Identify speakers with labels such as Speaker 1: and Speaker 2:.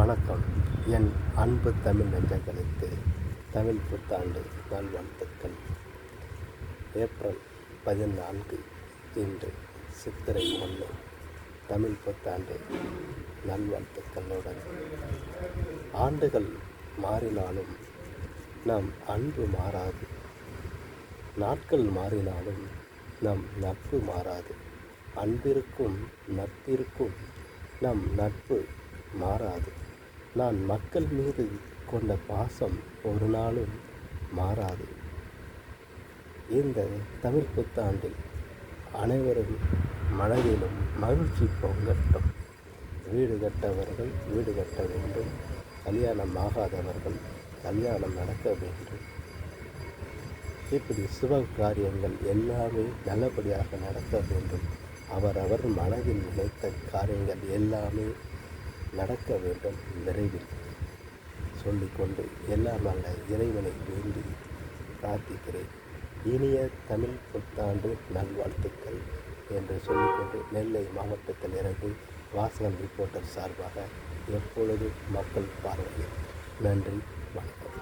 Speaker 1: வணக்கம். என் அன்பு தமிழ் நெஞ்சங்களுக்கு தமிழ் புத்தாண்டு நல்வாழ்த்துக்கள். ஏப்ரல் 14 இன்று சித்திரை 1 தமிழ் புத்தாண்டு நல்வாழ்த்துக்களுடன். ஆண்டுகள் மாறினாலும் நம் அன்பு மாறாது, நாட்கள் மாறினாலும் நம் நட்பு மாறாது. அன்பிற்கும் நட்பிற்கும் நம் நட்பு மாறாது. நான் மக்கள் மீது கொண்ட பாசம் ஒரு நாளும் மாறாது. இந்த தமிழ் புத்தாண்டில் அனைவரும் மனதிலும் மகிழ்ச்சி பொங்கட்டும். வீடு கட்டவர்கள் வீடு கட்ட வேண்டும், கல்யாணம் ஆகாதவர்கள் கல்யாணம் நடக்க வேண்டும். இப்படி சுப காரியங்கள் எல்லாமே நல்லபடியாக நடக்க வேண்டும். அவரவர் மனதில் நினைத்த காரியங்கள் எல்லாமே நடக்க வேண்டும் விரைவில் சொல்லிக்கொண்டு எல்லாம் வல்ல இறைவனை வேண்டி பிரார்த்திக்கிறேன். இனிய தமிழ் புத்தாண்டு நல்வாழ்த்துக்கள் என்று சொல்லிக்கொண்டு நெல்லை மாவட்டத்தில் இருந்து வாசகன் ரிப்போர்ட்டர் சார்பாக எப்பொழுதும் மக்கள் பார்வையில். நன்றி, வணக்கம்.